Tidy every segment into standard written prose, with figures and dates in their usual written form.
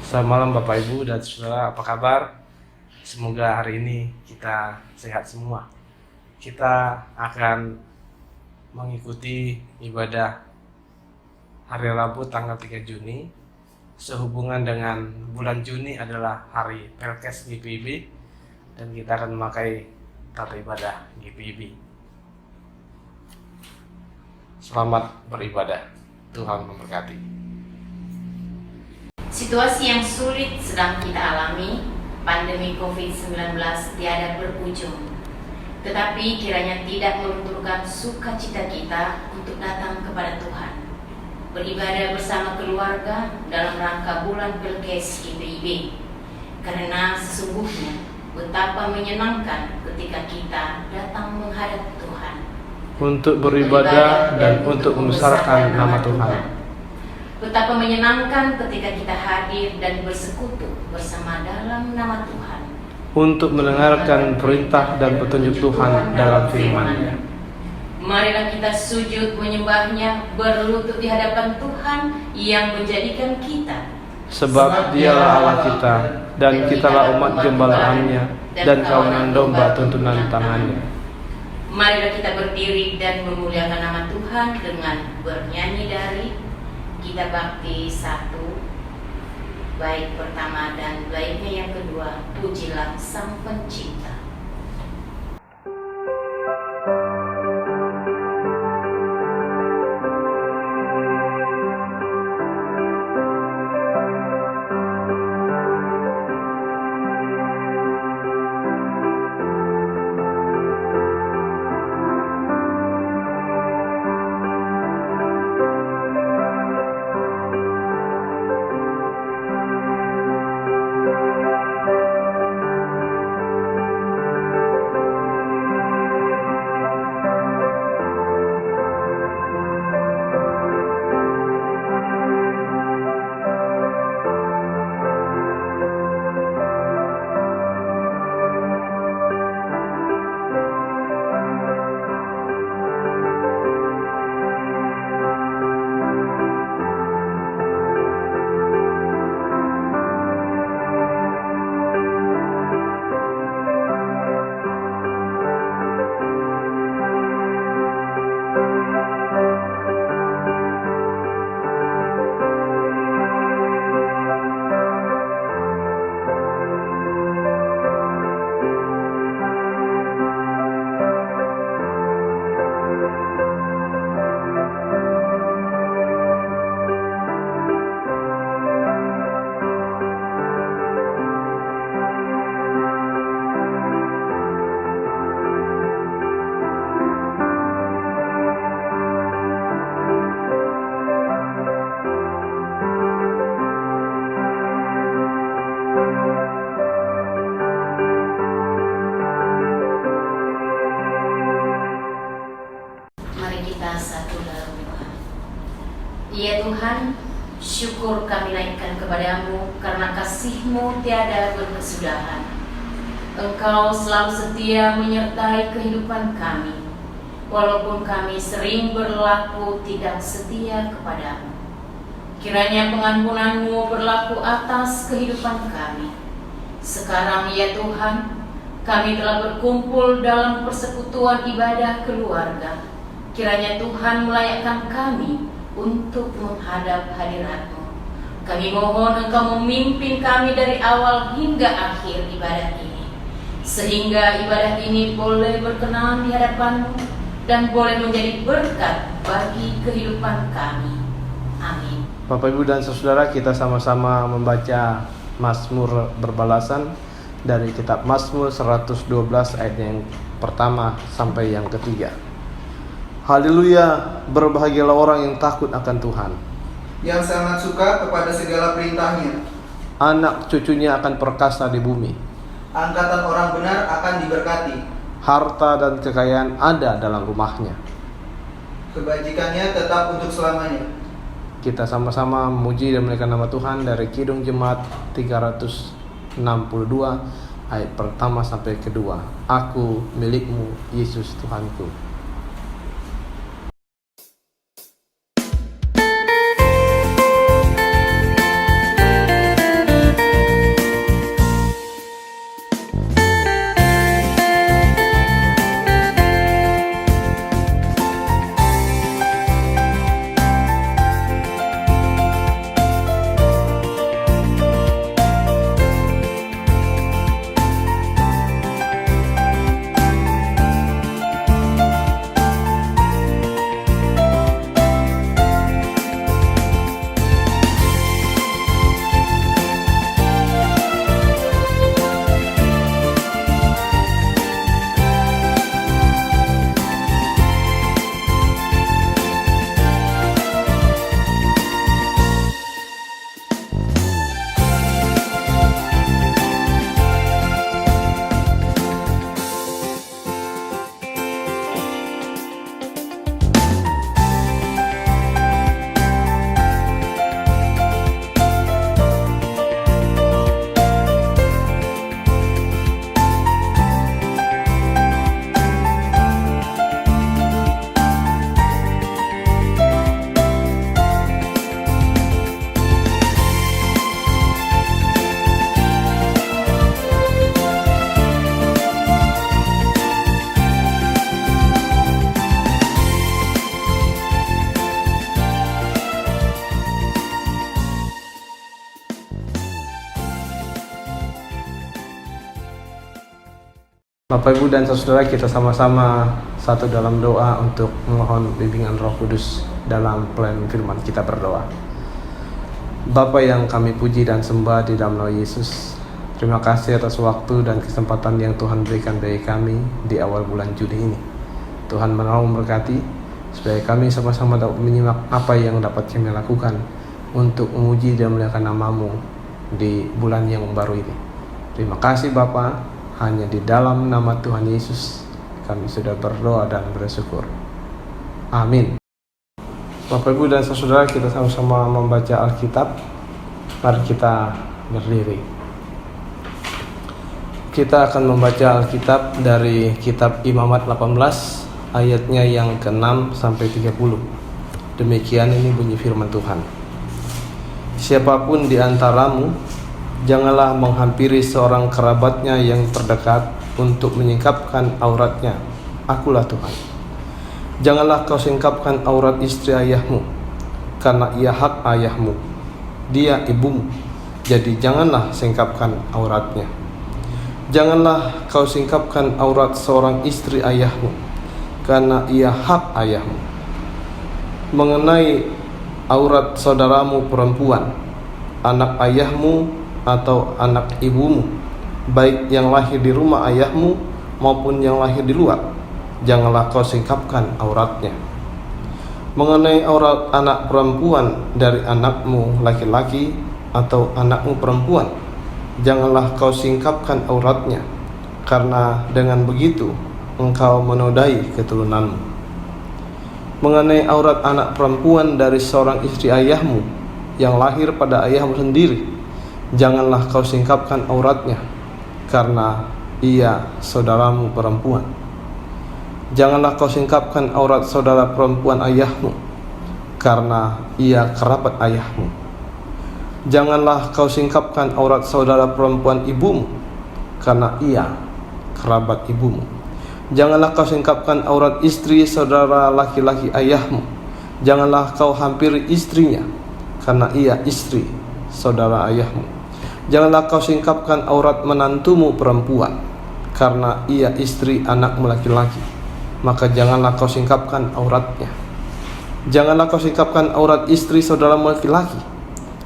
Selamat malam Bapak Ibu dan Saudara, apa kabar? Semoga hari ini kita sehat semua. Kita akan mengikuti ibadah hari Rabu tanggal 3 Juni. Sehubungan dengan bulan Juni adalah hari Pelkes GPIB dan kita akan memakai tata ibadah GPIB. Selamat beribadah. Tuhan memberkati. Situasi yang sulit sedang kita alami, pandemi COVID-19 tiada berujung. Tetapi kiranya tidak melunturkan sukacita kita untuk datang kepada Tuhan, beribadah bersama keluarga dalam rangka bulan Pelkes GPIB. Karena sesungguhnya betapa menyenangkan ketika kita datang menghadap Tuhan Untuk beribadah dan untuk membesarkan nama Tuhan. Betapa menyenangkan ketika kita hadir dan bersekutu bersama dalam nama Tuhan, Untuk mendengarkan perintah dan petunjuk Tuhan dalam firman-Nya. Marilah kita sujud menyembahnya, berlutut di hadapan Tuhan yang menjadikan kita. Sebab Dialah Allah kita, dan kitalah umat gembalaannya, dan kawanan domba tuntunan tangannya. Marilah kita berdiri dan memuliakan nama Tuhan dengan bernyanyi dari Kitab Bakti 1, bait pertama dan baitnya yang kedua, Pujilah Sang Pencipta. Ya Tuhan, syukur kami naikkan kepadamu karena kasih-Mu tiada berkesudahan. Engkau selalu setia menyertai kehidupan kami, walaupun kami sering berlaku tidak setia kepadamu. Kiranya pengampunan-Mu berlaku atas kehidupan kami. Sekarang ya Tuhan, kami telah berkumpul dalam persekutuan ibadah keluarga. Kiranya Tuhan melayakkan kami untuk menghadap hadirat-Mu. Kami mohon Engkau memimpin kami dari awal hingga akhir ibadah ini, sehingga ibadah ini boleh berkenan di hadapan-Mu dan boleh menjadi berkat bagi kehidupan kami. Amin. Bapak Ibu dan Saudara, kita sama-sama membaca Mazmur berbalasan dari kitab Mazmur 112 ayat yang pertama sampai yang ketiga. Haleluya, berbahagialah orang yang takut akan Tuhan, yang sangat suka kepada segala perintahnya. Anak cucunya akan perkasa di bumi. Angkatan orang benar akan diberkati. Harta dan kekayaan ada dalam rumahnya. Kebajikannya tetap untuk selamanya. Kita sama-sama memuji dan memuliakan nama Tuhan dari Kidung Jemaat 362 ayat pertama sampai kedua. Aku milikmu, Yesus Tuhanku. Bapak, Ibu, dan saudara, kita sama-sama satu dalam doa untuk memohon bimbingan Roh Kudus dalam pelayanan firman. Kita berdoa. Bapa yang kami puji dan sembah di dalam nama Yesus, terima kasih atas waktu dan kesempatan yang Tuhan berikan bagi kami di awal bulan Juni ini. Tuhan menolong memberkati supaya kami sama-sama dapat menyimak apa yang dapat kami lakukan untuk memuji dan memuliakan nama-Mu di bulan yang baru ini. Terima kasih Bapa. Hanya di dalam nama Tuhan Yesus kami sudah berdoa dan bersyukur. Amin. Bapak, Ibu, dan saudara, kita sama-sama membaca Alkitab. Mari kita berdiri. Kita akan membaca Alkitab dari kitab Imamat 18 ayatnya yang ke-6 sampai 30. Demikian ini bunyi firman Tuhan. Siapapun di antaramu janganlah menghampiri seorang kerabatnya yang terdekat untuk menyingkapkan auratnya. Akulah Tuhan. Janganlah kau singkapkan aurat istri ayahmu, karena ia hak ayahmu. Dia ibumu, jadi janganlah singkapkan auratnya. Janganlah kau singkapkan aurat seorang istri ayahmu, karena ia hak ayahmu. Mengenai aurat saudaramu perempuan, anak ayahmu atau anak ibumu, baik yang lahir di rumah ayahmu maupun yang lahir di luar, janganlah kau singkapkan auratnya. Mengenai aurat anak perempuan dari anakmu laki-laki atau anakmu perempuan, janganlah kau singkapkan auratnya, karena dengan begitu engkau menodai keturunanmu. Mengenai aurat anak perempuan dari seorang istri ayahmu yang lahir pada ayahmu sendiri, janganlah kau singkapkan auratnya, karena ia saudaramu perempuan. Janganlah kau singkapkan aurat saudara perempuan ayahmu, karena ia kerabat ayahmu. Janganlah kau singkapkan aurat saudara perempuan ibumu, karena ia kerabat ibumu. Janganlah kau singkapkan aurat istri saudara laki-laki ayahmu. Janganlah kau hampiri istrinya, karena ia istri saudara ayahmu. Janganlah kau singkapkan aurat menantumu perempuan, karena ia istri anakmu laki-laki, maka janganlah kau singkapkan auratnya. Janganlah kau singkapkan aurat istri saudaramu laki-laki,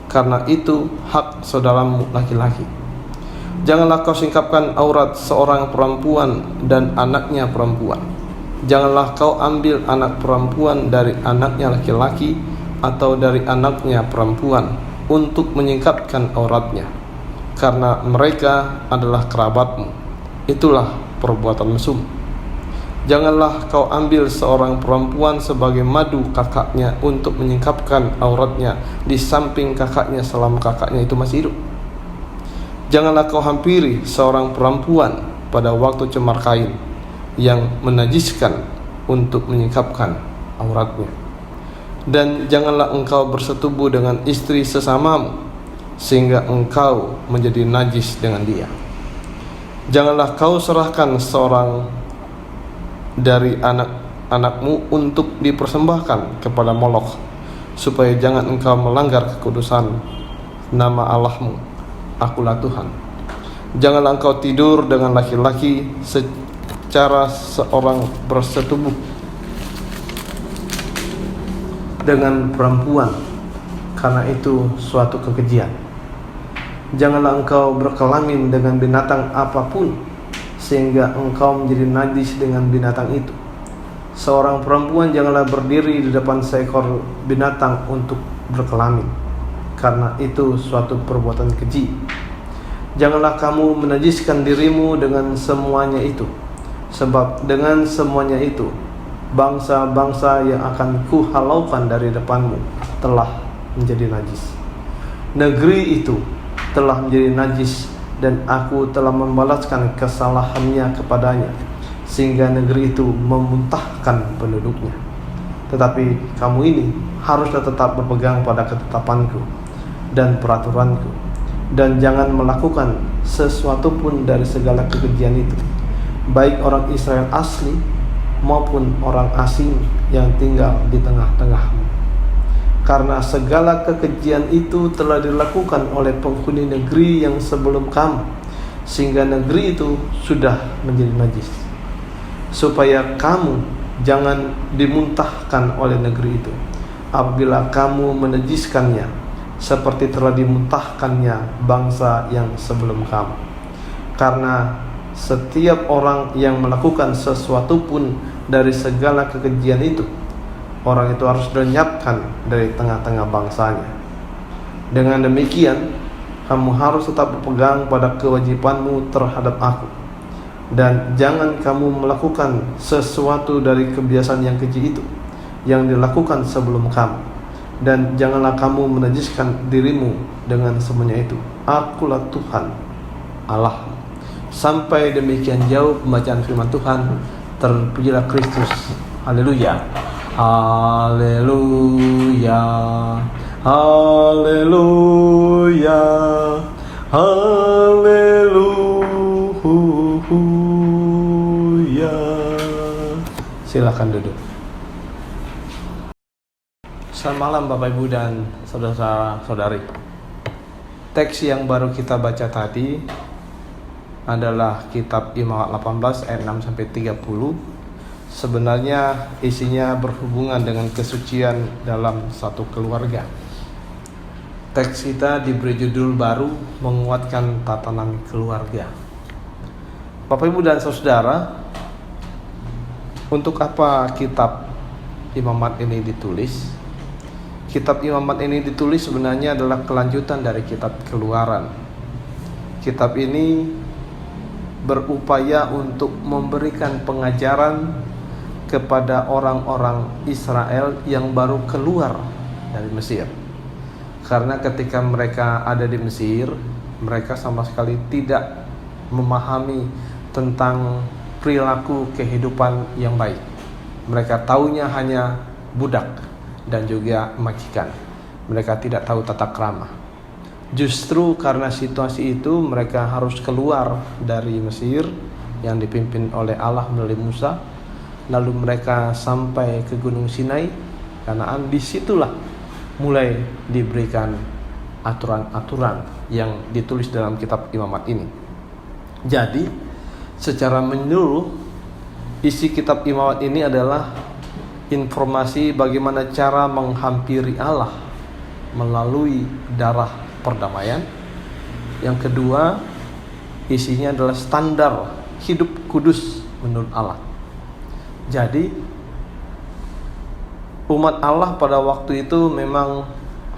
karena itu hak saudaramu laki-laki. Janganlah kau singkapkan aurat seorang perempuan dan anaknya perempuan. Janganlah kau ambil anak perempuan dari anaknya laki-laki atau dari anaknya perempuan untuk menyingkapkan auratnya, karena mereka adalah kerabatmu. Itulah perbuatan mesum. Janganlah kau ambil seorang perempuan sebagai madu kakaknya untuk menyingkapkan auratnya di samping kakaknya selama kakaknya itu masih hidup. Janganlah kau hampiri seorang perempuan pada waktu cemar kain yang menajiskan untuk menyingkapkan auratnya. Dan janganlah engkau bersetubuh dengan istri sesamamu, sehingga engkau menjadi najis dengan dia. Janganlah kau serahkan seorang dari anak-anakmu untuk dipersembahkan kepada Molokh, supaya jangan engkau melanggar kekudusan nama Allahmu. Akulah Tuhan. Janganlah engkau tidur dengan laki-laki secara seorang bersetubuh dengan perempuan, karena itu suatu kekejian. Janganlah engkau berkelamin dengan binatang apapun, sehingga engkau menjadi najis dengan binatang itu. Seorang perempuan janganlah berdiri di depan seekor binatang untuk berkelamin, karena itu suatu perbuatan keji. Janganlah kamu menajiskan dirimu dengan semuanya itu, sebab dengan semuanya itu bangsa-bangsa yang akan kuhalaukan dari depanmu telah menjadi najis. Negeri itu telah menjadi najis, dan aku telah membalaskan kesalahannya kepadanya, sehingga negeri itu memuntahkan penduduknya. Tetapi kamu ini haruslah tetap berpegang pada ketetapanku dan peraturanku, dan jangan melakukan sesuatu pun dari segala kekejian itu, baik orang Israel asli maupun orang asing yang tinggal di tengah-tengahmu. Karena segala kekejian itu telah dilakukan oleh penghuni negeri yang sebelum kamu, sehingga negeri itu sudah menjadi najis, supaya kamu jangan dimuntahkan oleh negeri itu apabila kamu menajiskannya seperti telah dimuntahkannya bangsa yang sebelum kamu. Karena setiap orang yang melakukan sesuatu pun dari segala kekejian itu, orang itu harus dilenyapkan dari tengah-tengah bangsanya. Dengan demikian, kamu harus tetap berpegang pada kewajibanmu terhadap aku, dan jangan kamu melakukan sesuatu dari kebiasaan yang keji itu yang dilakukan sebelum kamu, dan janganlah kamu menajiskan dirimu dengan semuanya itu. Akulah Tuhan Allah. Sampai demikian jauh pembacaan firman Tuhan. Terpujilah Kristus. Haleluya. Haleluya. Haleluya. Haleluya. Silakan duduk. Selamat malam Bapak Ibu dan saudara-saudari. Teks yang baru kita baca tadi adalah kitab Imamat 18 ayat 6 sampai 30. Sebenarnya isinya berhubungan dengan kesucian dalam satu keluarga. Teks kita diberi judul baru, menguatkan tatanan keluarga. Bapak Ibu dan saudara, untuk apa kitab Imamat ini ditulis? Kitab Imamat ini ditulis sebenarnya adalah kelanjutan dari kitab Keluaran. Kitab ini berupaya untuk memberikan pengajaran kepada orang-orang Israel yang baru keluar dari Mesir. Karena ketika mereka ada di Mesir, mereka sama sekali tidak memahami tentang perilaku kehidupan yang baik. Mereka taunya hanya budak dan juga majikan. Mereka tidak tahu tata krama. Justru karena situasi itu mereka harus keluar dari Mesir yang dipimpin oleh Allah melalui Musa. Lalu mereka sampai ke Gunung Sinai, Kanaan. Disitulah mulai diberikan aturan-aturan yang ditulis dalam kitab Imamat ini. Jadi secara menyeluruh isi kitab Imamat ini adalah informasi bagaimana cara menghampiri Allah melalui darah perdamaian. Yang kedua, isinya adalah standar hidup kudus menurut Allah. Jadi umat Allah pada waktu itu memang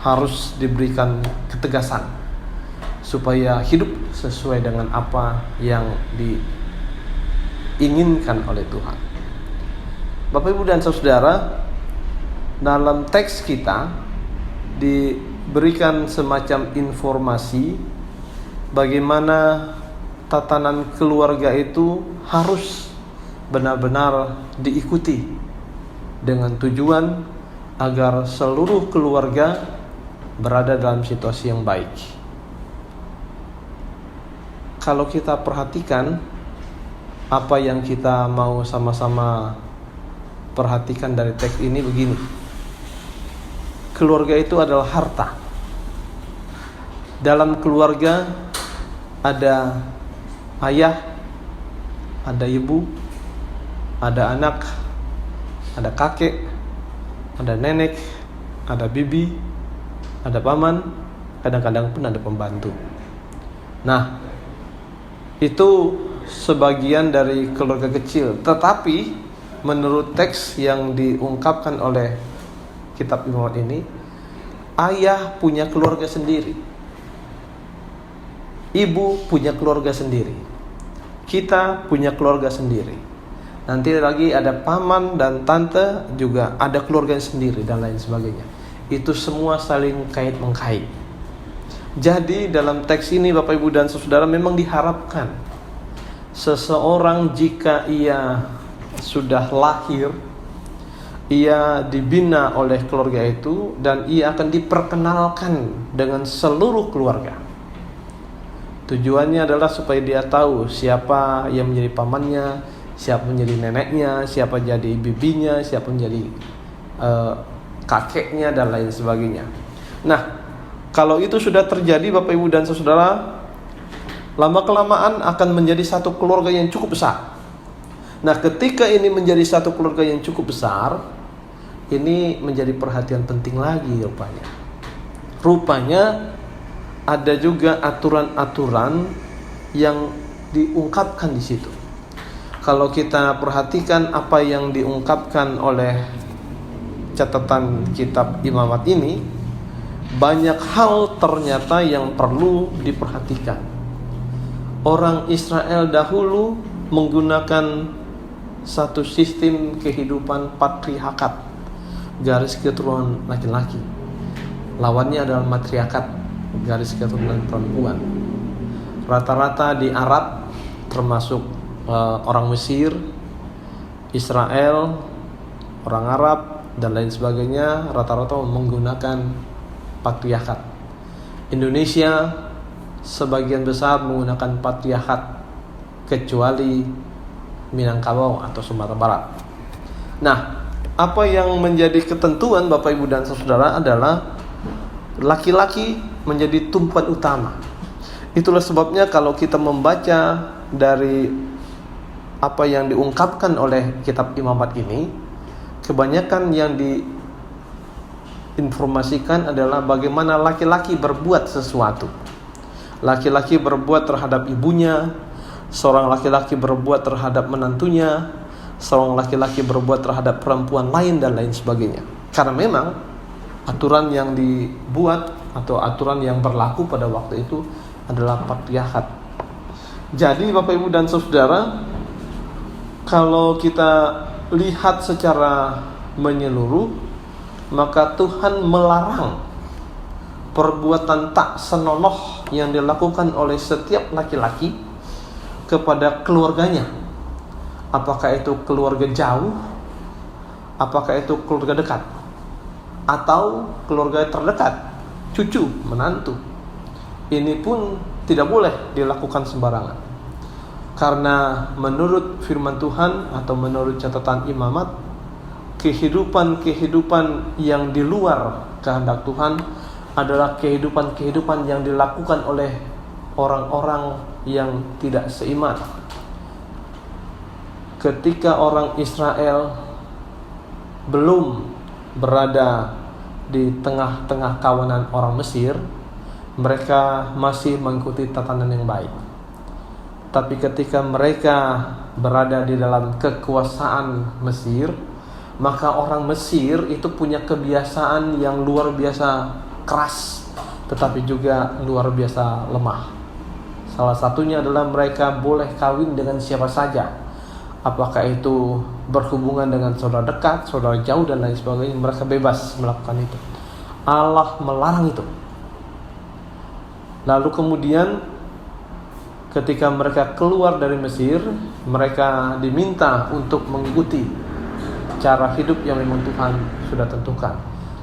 harus diberikan ketegasan supaya hidup sesuai dengan apa yang diinginkan oleh Tuhan. Bapak Ibu dan saudara, dalam teks kita diberikan semacam informasi bagaimana tatanan keluarga itu harus benar-benar diikuti dengan tujuan agar seluruh keluarga berada dalam situasi yang baik. Kalau kita perhatikan apa yang kita mau sama-sama perhatikan dari teks ini begini. Keluarga itu adalah harta. Dalam keluarga ada ayah, ada ibu, ada anak, ada kakek, ada nenek, ada bibi, ada paman, kadang-kadang pun ada pembantu. Nah, itu sebagian dari keluarga kecil. Tetapi menurut teks yang diungkapkan oleh kitab Imamat ini, ayah punya keluarga sendiri, ibu punya keluarga sendiri, kita punya keluarga sendiri. Nanti lagi ada paman dan tante juga ada keluarga sendiri dan lain sebagainya. Itu semua saling kait-mengkait. Jadi dalam teks ini Bapak Ibu dan saudara, memang diharapkan seseorang jika ia sudah lahir, ia dibina oleh keluarga itu dan ia akan diperkenalkan dengan seluruh keluarga. Tujuannya adalah supaya dia tahu siapa yang menjadi pamannya, siapa menjadi neneknya, siapa jadi bibinya, siapa menjadi kakeknya dan lain sebagainya. Nah, kalau itu sudah terjadi Bapak Ibu dan saudara, lama-kelamaan akan menjadi satu keluarga yang cukup besar. Nah, ketika ini menjadi satu keluarga yang cukup besar, ini menjadi perhatian penting lagi rupanya. Rupanya ada juga aturan-aturan yang diungkapkan di situ. Kalau kita perhatikan apa yang diungkapkan oleh catatan kitab Imamat ini, banyak hal ternyata yang perlu diperhatikan. Orang Israel dahulu menggunakan satu sistem kehidupan patriarkat, garis keturunan laki-laki. Lawannya adalah matriarkat, garis keturunan perempuan. Rata-rata di Arab, termasuk orang Mesir, Israel, orang Arab dan lain sebagainya, rata-rata menggunakan patriarkat. Indonesia sebagian besar menggunakan patriarkat, kecuali Minangkabau atau Sumatera Barat. Nah, apa yang menjadi ketentuan Bapak Ibu dan Saudara adalah laki-laki menjadi tumpuan utama. Itulah sebabnya kalau kita membaca dari apa yang diungkapkan oleh kitab Imamat ini, kebanyakan yang diinformasikan adalah bagaimana laki-laki berbuat sesuatu. Laki-laki berbuat terhadap ibunya, seorang laki-laki berbuat terhadap menantunya, seorang laki-laki berbuat terhadap perempuan lain dan lain sebagainya. Karena memang aturan yang dibuat atau aturan yang berlaku pada waktu itu adalah patriarkat. Jadi Bapak Ibu dan Saudara, kalau kita lihat secara menyeluruh, maka Tuhan melarang perbuatan tak senonoh yang dilakukan oleh setiap laki-laki kepada keluarganya. Apakah itu keluarga jauh, apakah itu keluarga dekat, atau keluarga terdekat, cucu, menantu. Ini pun tidak boleh dilakukan sembarangan. Karena menurut firman Tuhan atau menurut catatan Imamat, kehidupan-kehidupan yang di luar kehendak Tuhan adalah kehidupan-kehidupan yang dilakukan oleh orang-orang yang tidak seiman. Ketika orang Israel belum berada di tengah-tengah kawanan orang Mesir, mereka masih mengikuti tatanan yang baik. Tapi ketika mereka berada di dalam kekuasaan Mesir, maka orang Mesir itu punya kebiasaan yang luar biasa keras, tetapi juga luar biasa lemah. Salah satunya adalah mereka boleh kawin dengan siapa saja. Apakah itu berhubungan dengan saudara dekat, saudara jauh dan lain sebagainya, mereka bebas melakukan itu. Allah melarang itu. Lalu kemudian ketika mereka keluar dari Mesir, mereka diminta untuk mengikuti cara hidup yang memang Tuhan sudah tentukan.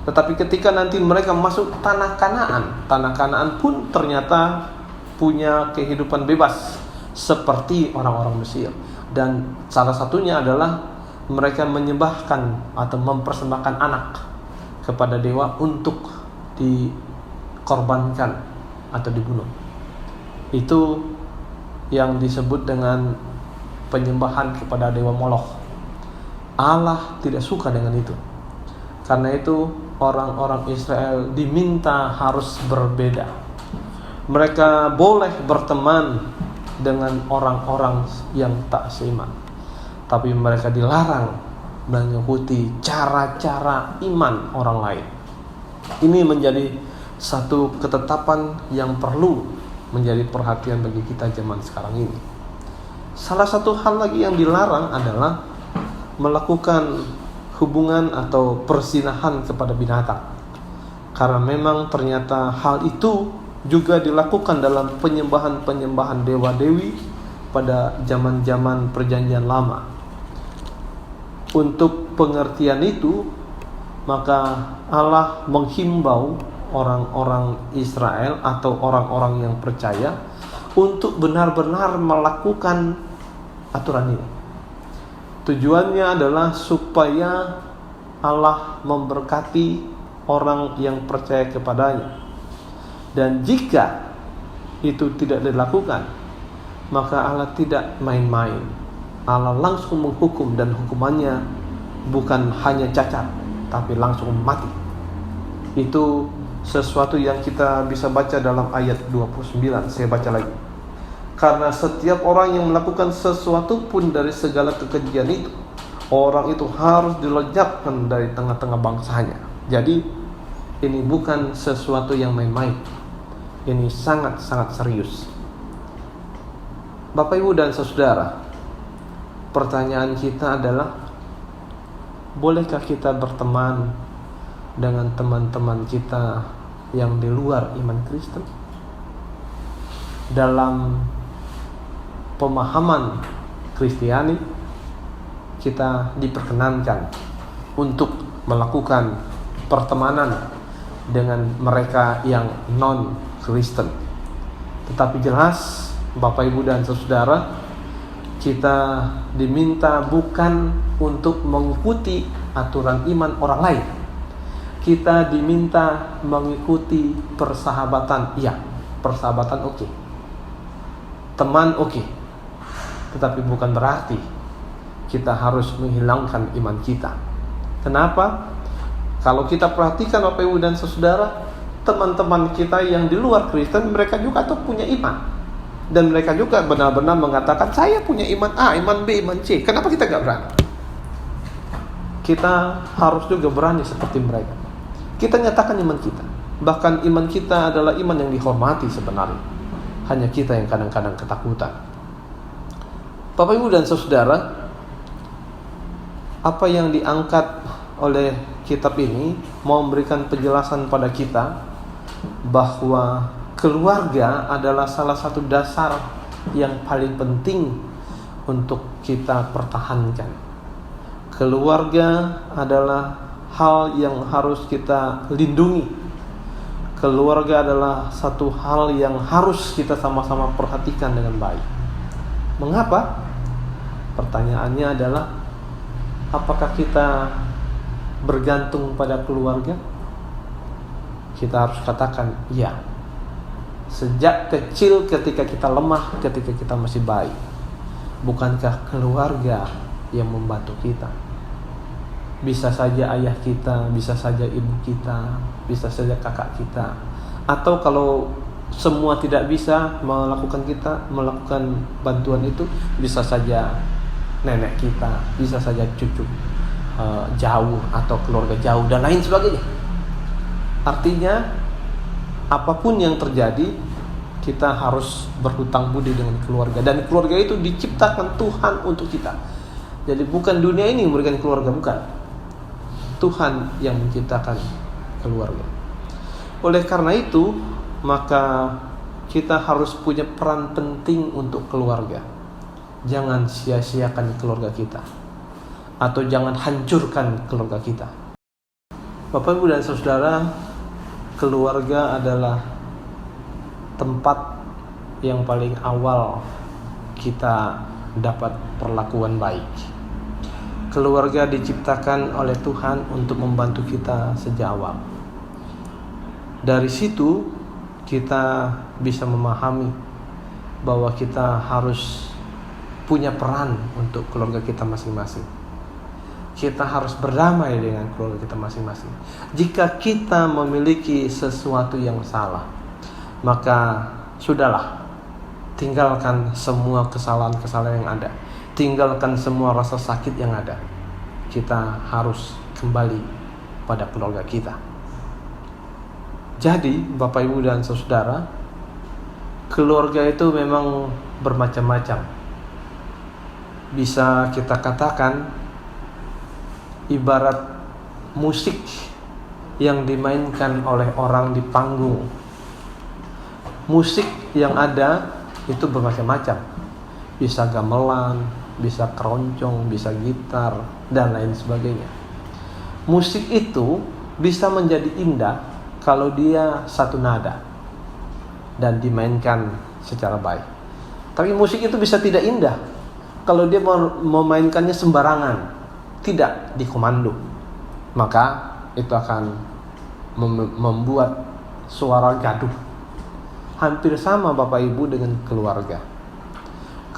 Tetapi ketika nanti mereka masuk tanah Kanaan pun ternyata punya kehidupan bebas seperti orang-orang Mesir. Dan salah satunya adalah mereka menyembahkan atau mempersembahkan anak kepada dewa untuk dikorbankan atau dibunuh. Itu yang disebut dengan penyembahan kepada dewa Moloch. Allah tidak suka dengan itu. Karena itu orang-orang Israel diminta harus berbeda. Mereka boleh berteman dengan orang-orang yang tak seiman, tapi mereka dilarang mengikuti cara-cara iman orang lain. Ini menjadi satu ketetapan yang perlu menjadi perhatian bagi kita zaman sekarang ini. Salah satu hal lagi yang dilarang adalah melakukan hubungan atau persinahan kepada binatang. Karena memang ternyata hal itu juga dilakukan dalam penyembahan-penyembahan dewa-dewi pada zaman-zaman perjanjian lama. Untuk pengertian itu, maka Allah menghimbau orang-orang Israel atau orang-orang yang percaya untuk benar-benar melakukan aturan ini. Tujuannya adalah supaya Allah memberkati orang yang percaya kepadanya. Dan jika itu tidak dilakukan, maka Allah tidak main-main. Allah langsung menghukum, dan hukumannya bukan hanya cacat, tapi langsung mati. Itu sesuatu yang kita bisa baca dalam ayat 29. Saya baca lagi. Karena setiap orang yang melakukan sesuatu pun dari segala kekejian itu, orang itu harus dilenyapkan dari tengah-tengah bangsanya. Jadi ini bukan sesuatu yang main-main. Ini sangat-sangat serius. Bapak, Ibu, dan Saudara, pertanyaan kita adalah, bolehkah kita berteman dengan teman-teman kita yang di luar iman Kristen? Dalam pemahaman Kristiani, kita diperkenankan untuk melakukan pertemanan dengan mereka yang non-Kristen. Tetapi jelas, Bapak, Ibu, dan Saudara, kita diminta bukan untuk mengikuti aturan iman orang lain. Kita diminta mengikuti persahabatan. Iya, persahabatan oke. Teman oke. Tetapi bukan berarti kita harus menghilangkan iman kita. Kenapa? Kalau kita perhatikan, Bapak, Ibu, dan Saudara, teman-teman kita yang di luar Kristen, mereka juga tuh punya iman. Dan mereka juga benar-benar mengatakan, saya punya iman A, iman B, iman C. Kenapa kita gak berani? Kita harus juga berani seperti mereka. Kita nyatakan iman kita. Bahkan iman kita adalah iman yang dihormati sebenarnya. Hanya kita yang kadang-kadang ketakutan. Bapak, Ibu, dan Saudara, apa yang diangkat oleh kitab ini mau memberikan penjelasan pada kita bahwa keluarga adalah salah satu dasar yang paling penting untuk kita pertahankan. Keluarga adalah hal yang harus kita lindungi. Keluarga adalah satu hal yang harus kita sama-sama perhatikan dengan baik. Mengapa? Pertanyaannya adalah, apakah kita bergantung pada keluarga? Kita harus katakan iya. Sejak kecil, ketika kita lemah, ketika kita masih bayi, bukankah keluarga yang membantu kita? Bisa saja ayah kita, bisa saja ibu kita, bisa saja kakak kita. Atau kalau semua tidak bisa melakukan bantuan itu, bisa saja nenek kita, bisa saja cucu jauh atau keluarga jauh dan lain sebagainya. Artinya apapun yang terjadi, kita harus berhutang budi dengan keluarga, dan keluarga itu diciptakan Tuhan untuk kita. Jadi bukan dunia ini yang memberikan keluarga, bukan. Tuhan yang menciptakan keluarga. Oleh karena itu, maka kita harus punya peran penting untuk keluarga. Jangan sia-siakan keluarga kita, atau jangan hancurkan keluarga kita. Bapak, Ibu, dan Saudara, keluarga adalah tempat yang paling awal kita dapat perlakuan baik. Keluarga diciptakan oleh Tuhan untuk membantu kita sejak awal. Dari situ kita bisa memahami bahwa kita harus punya peran untuk keluarga kita masing-masing. Kita harus berdamai dengan keluarga kita masing-masing. Jika kita memiliki sesuatu yang salah, maka sudahlah, tinggalkan semua kesalahan-kesalahan yang ada. Tinggalkan semua rasa sakit yang ada. Kita harus kembali pada keluarga kita. Jadi, Bapak, Ibu, dan Saudara, keluarga itu memang bermacam-macam. Bisa kita katakan ibarat musik yang dimainkan oleh orang di panggung. Musik yang ada itu bermacam-macam. Bisa gamelan, bisa keroncong, bisa gitar, dan lain sebagainya. Musik itu bisa menjadi indah kalau dia satu nada dan dimainkan secara baik. Tapi musik itu bisa tidak indah kalau dia memainkannya sembarangan, tidak dikomando. Maka itu akan membuat suara gaduh. Hampir sama, Bapak, Ibu, dengan keluarga.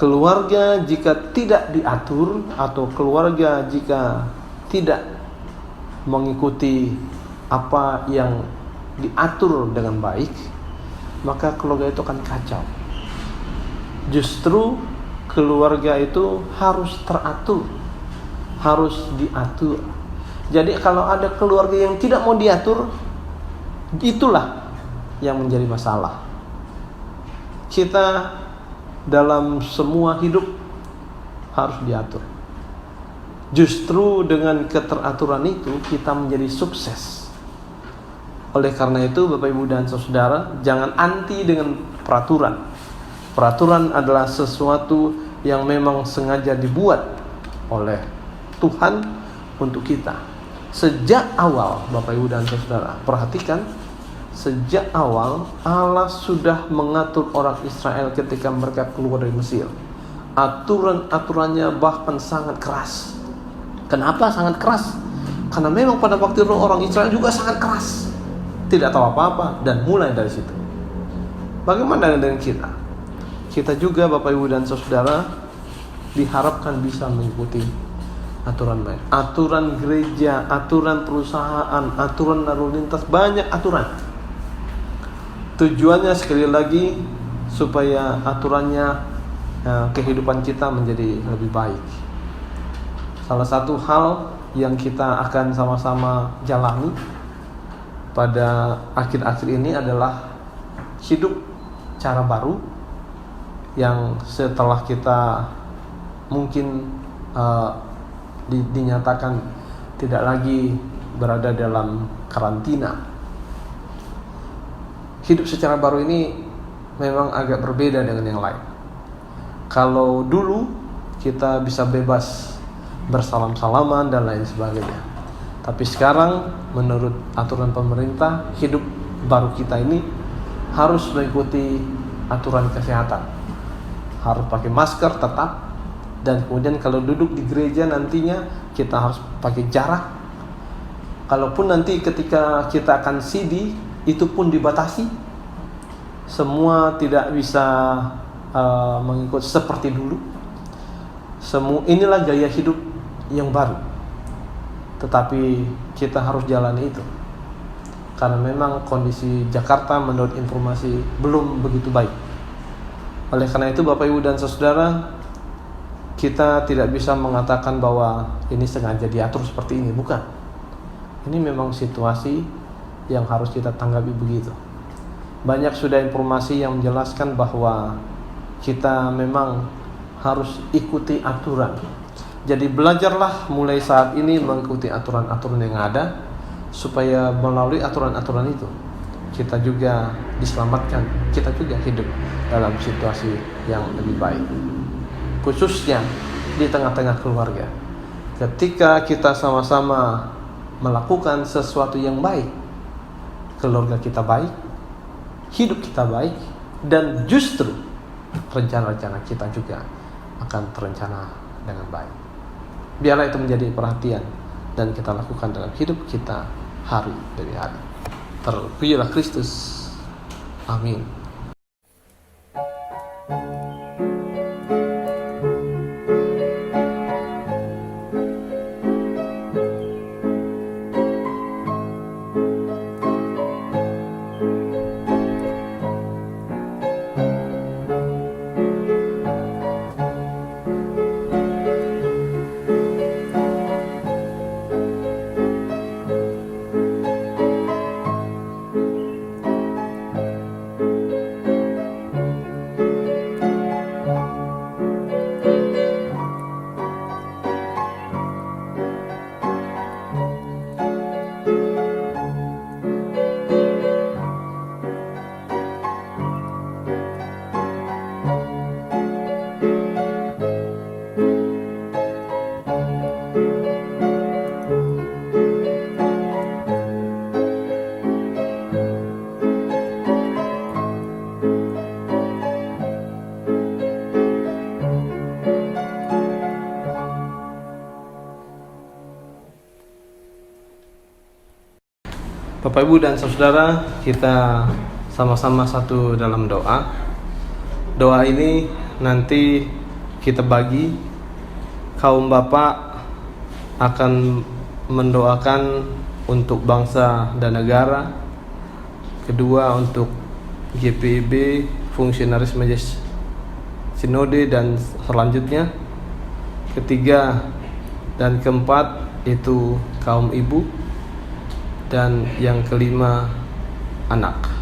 keluarga jika tidak diatur, atau keluarga jika tidak mengikuti apa yang diatur dengan baik, maka keluarga itu akan kacau. Justru keluarga itu harus teratur, harus diatur. Jadi kalau ada keluarga yang tidak mau diatur, itulah yang menjadi masalah. Kita dalam semua hidup harus diatur. Justru dengan keteraturan itu kita menjadi sukses. Oleh karena itu, Bapak Ibu dan Saudara, jangan anti dengan peraturan. Peraturan adalah sesuatu yang memang sengaja dibuat oleh Tuhan untuk kita. Sejak awal, Bapak Ibu dan Saudara, perhatikan, sejak awal Allah sudah mengatur orang Israel ketika mereka keluar dari Mesir. Aturan-aturannya bahkan sangat keras. Kenapa sangat keras? Karena memang pada waktu itu orang Israel juga sangat keras, tidak tahu apa-apa, dan mulai dari situ. Bagaimana dengan kita? Kita juga, Bapak Ibu dan Saudara, diharapkan bisa mengikuti aturan baik. Aturan gereja, aturan perusahaan, aturan lalu lintas, banyak aturan. Tujuannya sekali lagi supaya aturannya, kehidupan kita menjadi lebih baik. Salah satu hal yang kita akan sama-sama jalani pada akhir-akhir ini adalah hidup cara baru yang setelah kita mungkin dinyatakan tidak lagi berada dalam karantina. Hidup secara baru ini memang agak berbeda dengan yang lain. Kalau dulu kita bisa bebas bersalam-salaman dan lain sebagainya, tapi sekarang menurut aturan pemerintah, hidup baru kita ini harus mengikuti aturan kesehatan. Harus pakai masker tetap, dan kemudian kalau duduk di gereja nantinya kita harus pakai jarak. Kalaupun nanti ketika kita akan CD, itu pun dibatasi. Semua tidak bisa mengikut seperti dulu. Inilah gaya hidup yang baru. Tetapi kita harus jalani itu. Karena memang kondisi Jakarta menurut informasi belum begitu baik. Oleh karena itu, Bapak Ibu dan Saudara, kita tidak bisa mengatakan bahwa ini sengaja diatur seperti ini, bukan. Ini memang situasi yang harus kita tanggapi begitu. Banyak sudah informasi yang menjelaskan bahwa kita memang harus ikuti aturan. Jadi belajarlah mulai saat ini mengikuti aturan-aturan yang ada, supaya melalui aturan-aturan itu kita juga diselamatkan, kita juga hidup dalam situasi yang lebih baik. Khususnya di tengah-tengah keluarga. Ketika kita sama-sama melakukan sesuatu yang baik, keluarga kita baik, hidup kita baik, dan justru rencana-rencana kita juga akan terencana dengan baik. Biarlah itu menjadi perhatian dan kita lakukan dalam hidup kita hari demi hari. Terpujilah Kristus. Amin. Bapak Ibu dan Saudara, kita sama-sama satu dalam doa. Doa ini nanti kita bagi. Kaum bapak akan mendoakan untuk bangsa dan negara. Kedua untuk GPIB, fungsionaris Majelis Sinode dan selanjutnya. Ketiga dan keempat itu kaum ibu, dan yang kelima anak.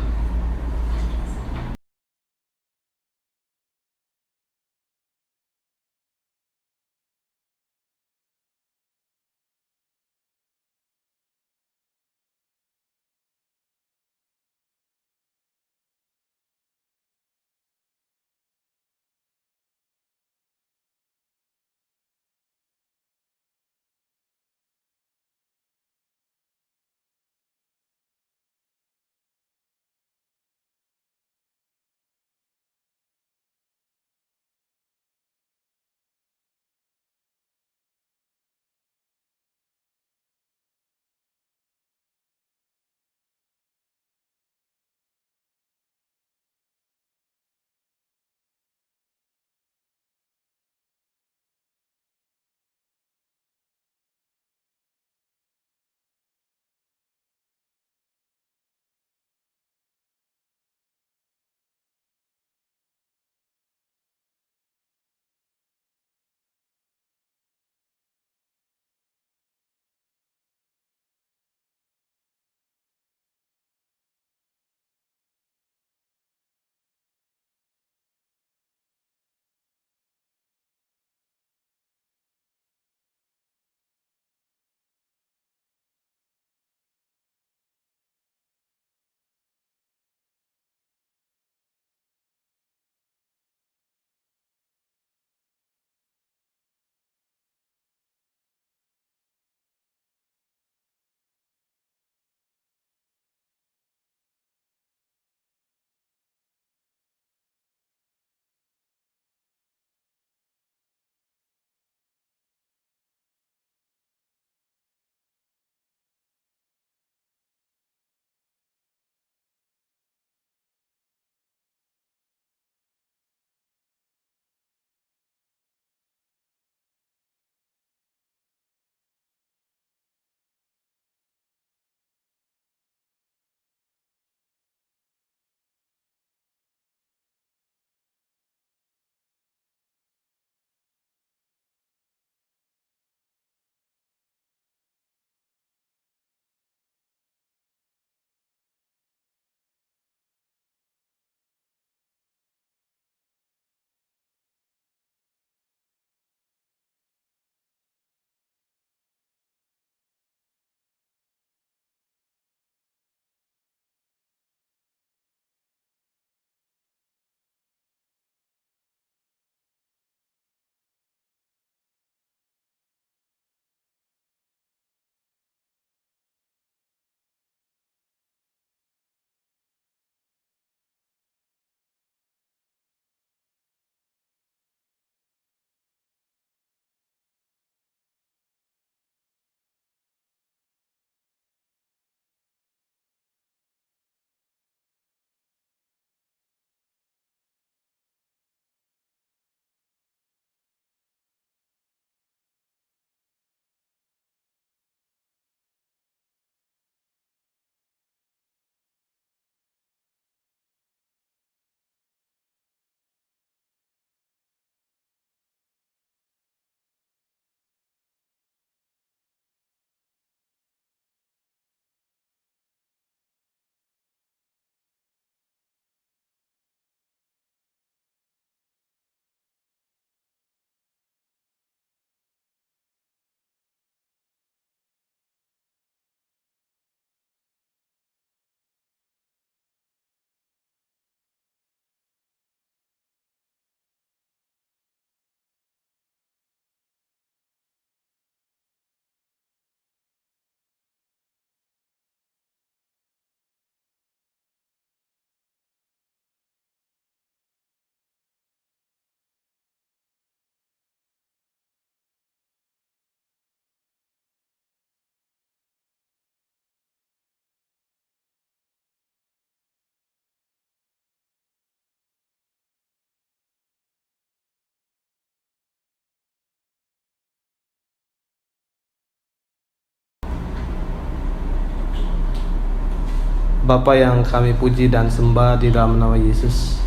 Bapa yang kami puji dan sembah di dalam nama Yesus,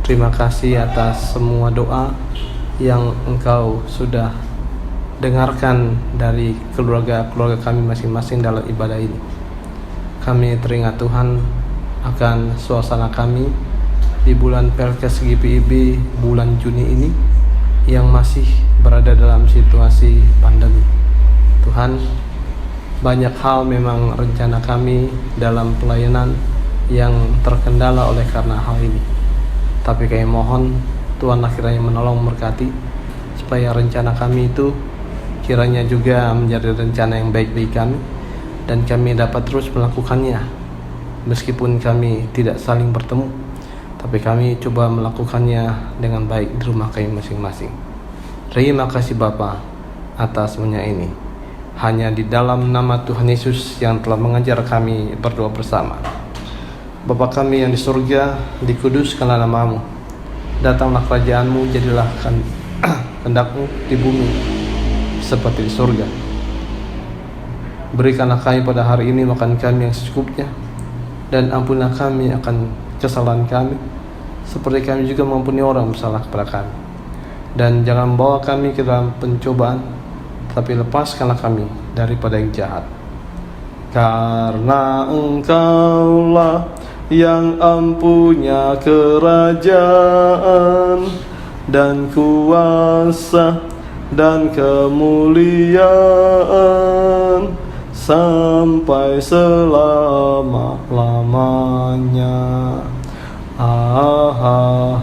terima kasih atas semua doa yang Engkau sudah dengarkan dari keluarga-keluarga kami masing-masing dalam ibadah ini. Kami teringat Tuhan akan suasana kami di bulan Perkes GPIB bulan Juni ini yang masih berada dalam situasi pandemi. Tuhan, banyak hal memang rencana kami dalam pelayanan yang terkendala oleh karena hal ini. Tapi kami mohon Tuhan akhirnya menolong memberkati supaya rencana kami itu kiranya juga menjadi rencana yang baik bagi kami dan kami dapat terus melakukannya meskipun kami tidak saling bertemu, tapi kami coba melakukannya dengan baik di rumah kami masing-masing. Terima kasih Bapa atas semuanya ini. Hanya di dalam nama Tuhan Yesus yang telah mengajar kami berdoa bersama. Bapa kami yang di surga, dikuduskanlah nama-Mu. Datanglah kerajaan-Mu, jadilah kehendak-Mu di bumi seperti di surga. Berikanlah kami pada hari ini makan kami yang secukupnya, dan ampunilah kami akan kesalahan kami, seperti kami juga mengampuni orang bersalah kepada kami. Dan jangan bawa kami ke dalam pencobaan, tapi lepaskanlah kami daripada yang jahat. Karena Engkaulah yang empunya kerajaan dan kuasa dan kemuliaan sampai selama-lamanya. Amin.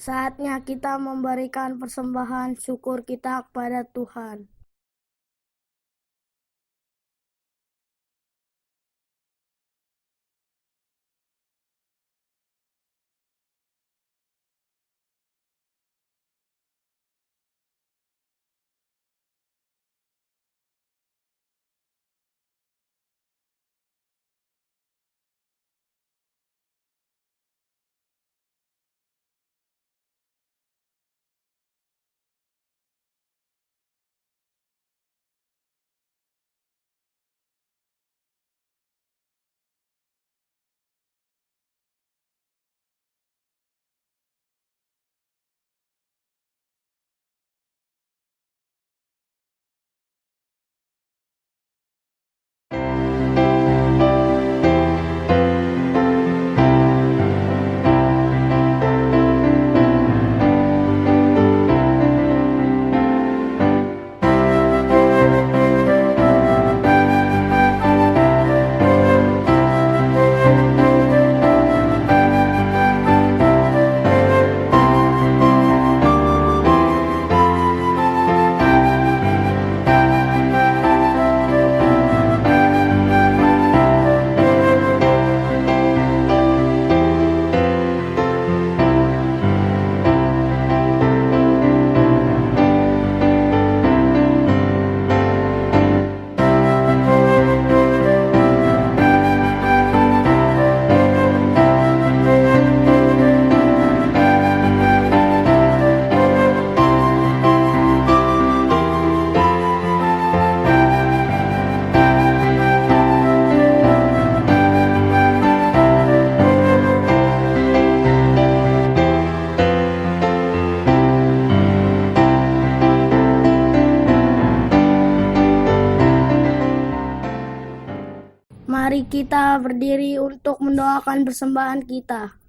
Saatnya kita memberikan persembahan syukur kita kepada Tuhan. Mari kita berdiri untuk mendoakan persembahan kita.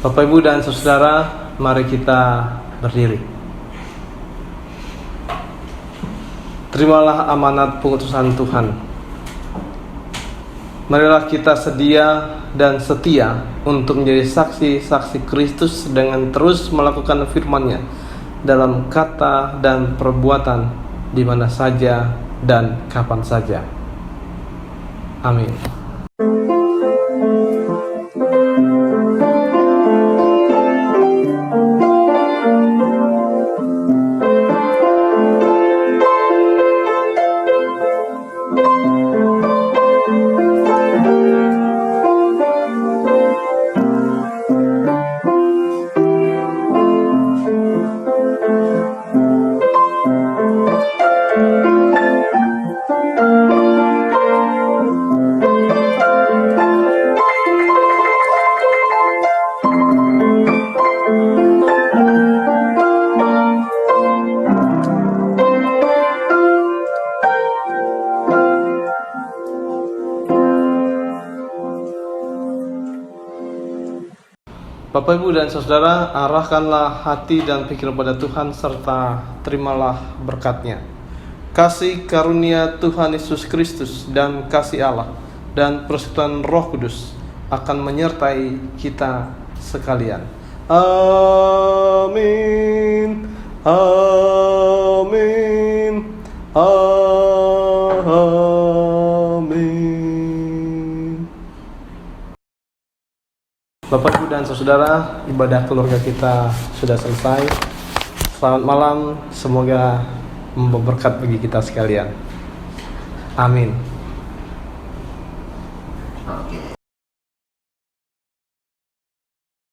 Bapak, Ibu, dan saudara, mari kita berdiri. Terimalah amanat pengutusan Tuhan. Marilah kita sedia dan setia untuk menjadi saksi-saksi Kristus dengan terus melakukan firman-Nya dalam kata dan perbuatan di mana saja dan kapan saja. Amin. Bapak, Ibu, dan Saudara, arahkanlah hati dan pikiran pada Tuhan serta terimalah berkat-Nya. Kasih karunia Tuhan Yesus Kristus dan kasih Allah dan persekutuan Roh Kudus akan menyertai kita sekalian. Amin. Amin. Amin. Bapak, Ibu, dan Saudara, ibadah keluarga kita sudah selesai. Selamat malam, semoga membawa berkat bagi kita sekalian. Amin. Oke.